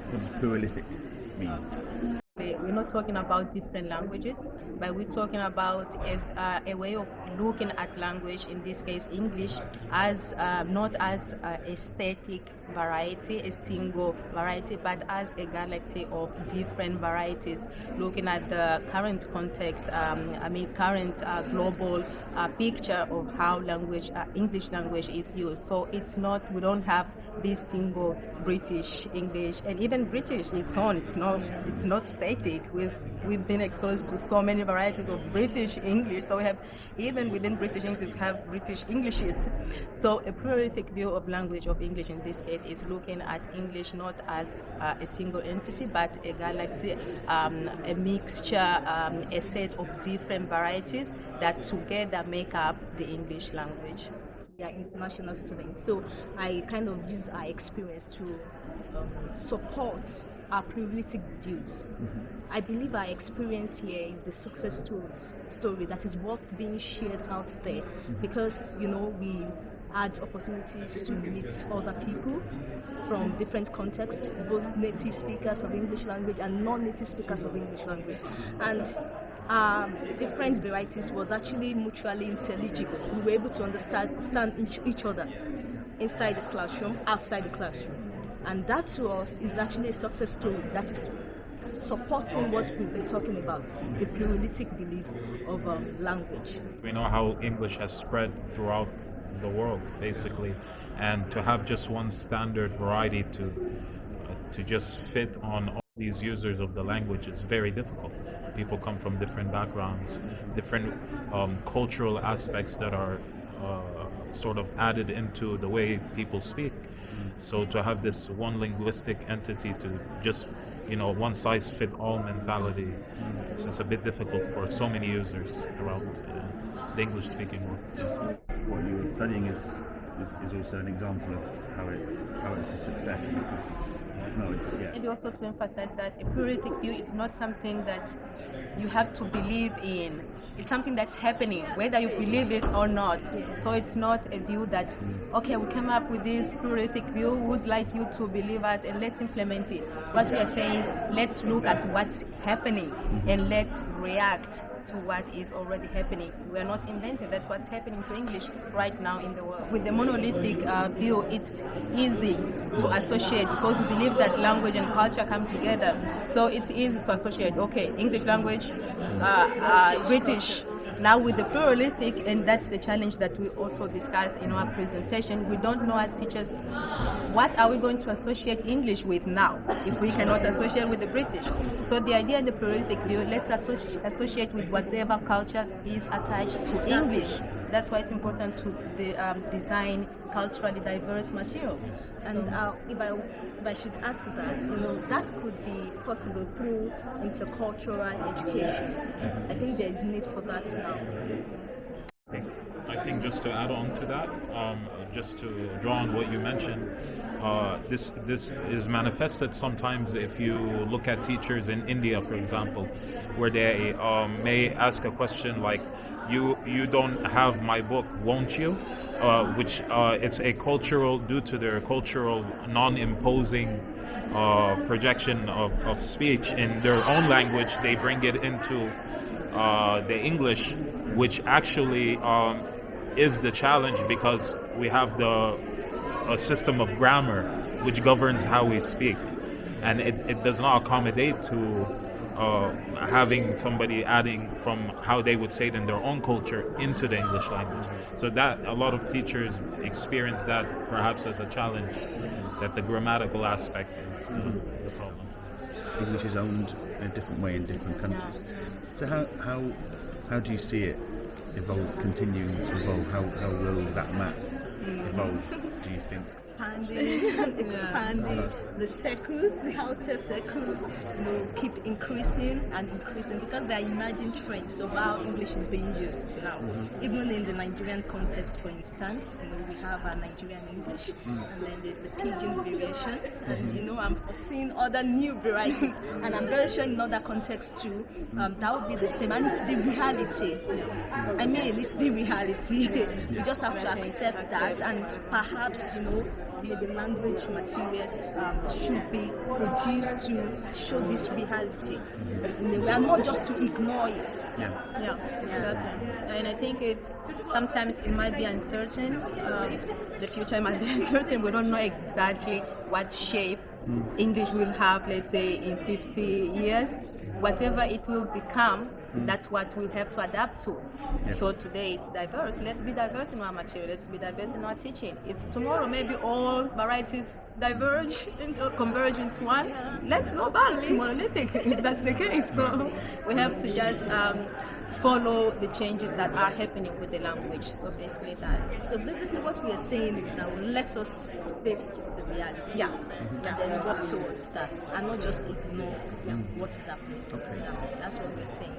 What does pluralific mean? We're not talking about different languages, but we're talking about a way of looking at language, in this case English, as not as a static variety, a single variety, but as a galaxy of different varieties, looking at the current context, current global picture of how language, English language is used. So it's not, we don't have this single British English, and even British its own, it's not static. We've been exposed to so many varieties of British English, so we have, even within British English, have British Englishes. So a pluralistic view of language, of English in this case, is looking at English not as a single entity, but a galaxy, a mixture, a set of different varieties that together make up the English language. We are international students, so I kind of use our experience to support our pluralistic views. I believe our experience here is the success story that is worth being shared out there, because we had opportunities to meet other people from different contexts, both native speakers of English language and non-native speakers of English language, and different varieties was actually mutually intelligible. We were able to understand each other inside the classroom, outside the classroom, and that to us is actually a success story that is supporting what we've been talking about, the pluralistic belief of language. We know how English has spread throughout the world, basically, and to have just one standard variety to just fit on all these users of the language is very difficult. People come from different backgrounds, different cultural aspects that are sort of added into the way people speak. So to have this one linguistic entity to just, one size fit all mentality, it's a bit difficult for so many users throughout the English speaking world. What you were studying is also an example of how it's a success, because And also to emphasize that a pluralistic view is not something that you have to believe in. It's something that's happening, whether you believe it or not. So it's not a view that, okay, we came up with this pluralistic view, we would like you to believe us and let's implement it. What we are saying is, let's look at what's happening and let's react to what is already happening. We are not inventing, that's what's happening to English right now in the world. With the monolithic view, it's easy to associate because we believe that language and culture come together. So it's easy to associate, okay, English language, British. Now with the pluralistic, and that's the challenge that we also discussed in our presentation, we don't know as teachers, what are we going to associate English with now if we cannot associate with the British? So the idea in the pluralistic view, let's associate with whatever culture is attached to English. That's why it's important to design culturally diverse material. And if I should add to that, that could be possible through intercultural education. I think there is need for that now. I think just to add on to that, just to draw on what you mentioned, this is manifested sometimes if you look at teachers in India, for example, where they may ask a question like, you don't have my book, won't you? Which it's a cultural, due to their cultural non-imposing projection of speech in their own language, they bring it into the English, which actually is the challenge, because we have a system of grammar which governs how we speak, and it does not accommodate to having somebody adding from how they would say it in their own culture into the English language. So that a lot of teachers experience that perhaps as a challenge, that the grammatical aspect is the problem. English is owned in a different way in different countries. So how do you see it continuing to evolve? How will that map evolve, do you think? Expanding. The circles, the outer circles, keep increasing and increasing, because there are emerging trends of how English is being used now. Even in the Nigerian context, for instance, we have a Nigerian English, and then there's the pidgin variation, and I'm foreseeing other new varieties, and I'm very sure in other contexts too, that would be the same, and it's the reality. It's the reality. We just have to accept that, and perhaps perhaps, the language materials should be produced to show this reality in a way, and not just to ignore it. Yeah, exactly. And I think sometimes it might be uncertain. The future might be uncertain. We don't know exactly what shape English will have, let's say, in 50 years. Whatever it will become, that's what we'll have to adapt to. Yeah. So today it's diverse. Let's be diverse in our material. Let's be diverse in our teaching. If tomorrow maybe all varieties converge into one, let's go back to monolithic if that's the case. So we have to just follow the changes that are happening with the language. So basically what we are saying is that let us face the reality, and then work towards that, and not just ignore what is happening. Okay. That's what we're saying.